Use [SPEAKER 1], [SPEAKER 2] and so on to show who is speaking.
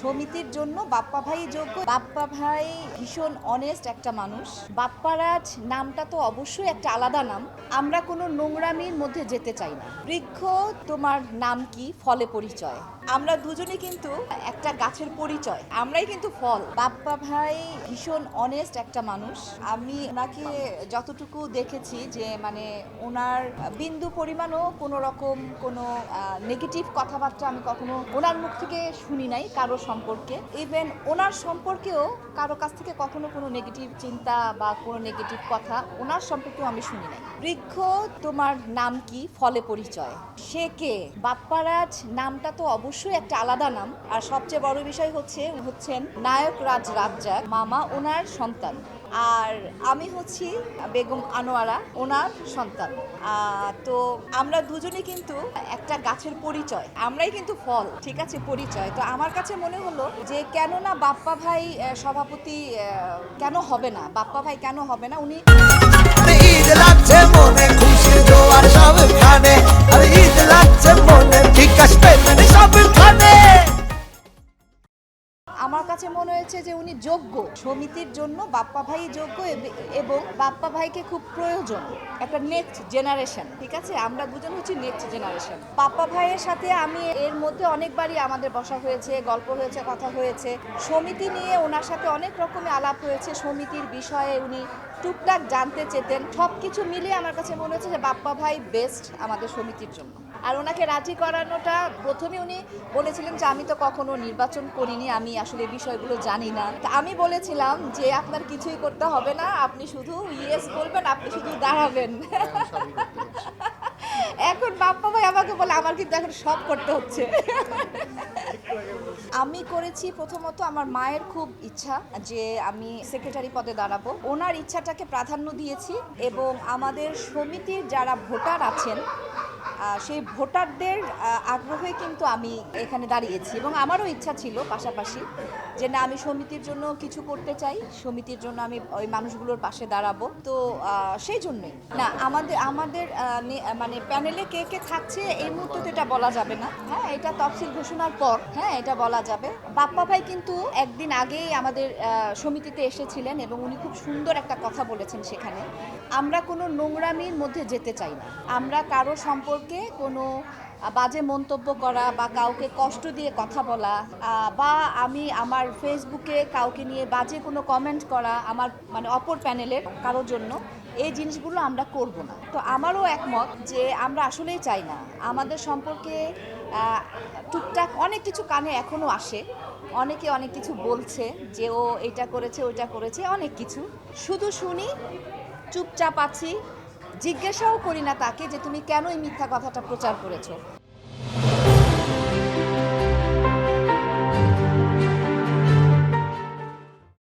[SPEAKER 1] সমিতির জন্য বাপ্পা ভাই যোগ্য। বাপ্পা ভাই ভীষণ অনেস্ট একটা মানুষ। বাপ্পারাজ নামটা তো অবশ্যই একটা আলাদা নাম। আমরা কোনো নোংরামির মধ্যে যেতে চাই না। বৃক্ষ তোমার নাম কি, ফলে পরিচয়। আমরা দুজনে কিন্তু একটা গাছের পরিচয়, আমরাই কিন্তু ফল। বাপ্পা ভাই ভীষণ অনেস্ট একটা মানুষ। আমি ওনাকে যতটুকু দেখেছি যে মানে ওনার বিন্দু পরিমাণও কোনো রকম কোনো নেগেটিভ কথাবার্তা আমি কখনো ওনার মুখ থেকে শুনি নাই কারো সম্পর্কে। ইভেন ওনার সম্পর্কেও কারো কাছ থেকে কখনো কোনো নেগেটিভ চিন্তা বা কোনো নেগেটিভ কথা ওনার সম্পর্কেও আমি শুনি নাই। বৃক্ষ তোমার নাম কি, ফলে পরিচয়। সে কে? বাপ্পারাজ নামটা তো অবশ্যই একটা আলাদা নাম। আর সবচেয়ে বড় বিষয় হচ্ছেন নায়ক রাজ রাজ্জাক, মামা ওনার সন্তান। আর আমি হচ্ছি বেগম আনোয়ারা, ওনার সন্তান। তো আমরা দুজনে কিন্তু একটা গাছের পরিচয়, আমরাই কিন্তু ফল, ঠিক আছে, পরিচয়। তো আমার কাছে মনে হলো যে কেন না বাপ্পা ভাই সভাপতি কেন হবে না, বাপ্পা ভাই কেন হবে না। উনি
[SPEAKER 2] ঈদ লাগছে মনে, খুশির জোয়ার সবখানে, আর ঈদ লাগছে মনে, বিকাশ পেমেন্ট সবখানে।
[SPEAKER 1] আমার কাছে মনে হয়েছে যে উনি যোগ্য, সমিতির জন্য বাপ্পা ভাই যোগ্য এবং বাপ্পা ভাইকে খুব প্রয়োজন একটা নেক্সট জেনারেশন, ঠিক আছে। আমরা দুজন হচ্ছি নেক্সট জেনারেশন। বাপ্পা ভাইয়ের সাথে আমি এর মধ্যে অনেকবারই আমাদের বসা হয়েছে, গল্প হয়েছে, কথা হয়েছে। সমিতি নিয়ে ওনার সাথে অনেক রকমের আলাপ হয়েছে। সমিতির বিষয়ে উনি টুকটাক জানতে চেতেন। সব কিছু মিলিয়ে আমার কাছে মনে হচ্ছে যে বাপ্পা ভাই বেস্ট আমাদের সমিতির জন্য। আর ওনাকে রাজি করানোটা, প্রথমে উনি বলেছিলেন যে আমি তো কখনো নির্বাচন করিনি, আমি আসলে বিষয়গুলো জানি না। তা আমি বলেছিলাম যে আপনার কিছুই করতে হবে না, আপনি শুধু ইয়েস বলবেন, আপনি শুধু দাঁড়াবেন। এখন বাপ্পা ভাই আমাকে বলে আমার কিন্তু এখন সব করতে হচ্ছে। আমি করেছি প্রথমত আমার মায়ের খুব ইচ্ছা যে আমি সেক্রেটারি পদে দাঁড়াবো, ওনার ইচ্ছাটাকে প্রাধান্য দিয়েছি। এবং আমাদের সমিতির যারা ভোটার আছেন সেই ভোটারদের আগ্রহে কিন্তু আমি এখানে দাঁড়িয়েছি। এবং আমারও ইচ্ছা ছিল পাশাপাশি যে না, আমি সমিতির জন্য কিছু করতে চাই, সমিতির জন্য আমি ওই মানুষগুলোর পাশে দাঁড়াবো। তো সেই জন্যই না, আমাদের মানে প্যানেলে কে কে থাকছে এই মুহূর্তে তো এটা বলা যাবে না। হ্যাঁ, এটা তফসিল ঘোষণার পর হ্যাঁ এটা বলা যাবে। বাপ্পা ভাই কিন্তু একদিন আগেই আমাদের সমিতিতে এসেছিলেন এবং উনি খুব সুন্দর একটা কথা বলেছেন সেখানে। আমরা কোনো নোংরামির মধ্যে যেতে চাই না। আমরা কারো সম্পর্কে কোনো বাজে মন্তব্য করা বা কাউকে কষ্ট দিয়ে কথা বলা বা আমি আমার ফেসবুকে কাউকে নিয়ে বাজে কোনো কমেন্ট করা আমার মানে অপর প্যানেলের কারোর জন্য, এই জিনিসগুলো আমরা করব না। তো আমারও একমত যে আমরা আসলেই চাই না আমাদের সম্পর্কে টুকটাক অনেক কিছু কানে এখনও আসে। অনেকে অনেক কিছু বলছে যে ও এটা করেছে, ওইটা করেছে, অনেক কিছু শুধু শুনি, চুপচাপ আছি, জিজ্ঞাসাও করি না তাকে যে তুমি কেন এই মিথ্যা কথাটা প্রচার করেছো।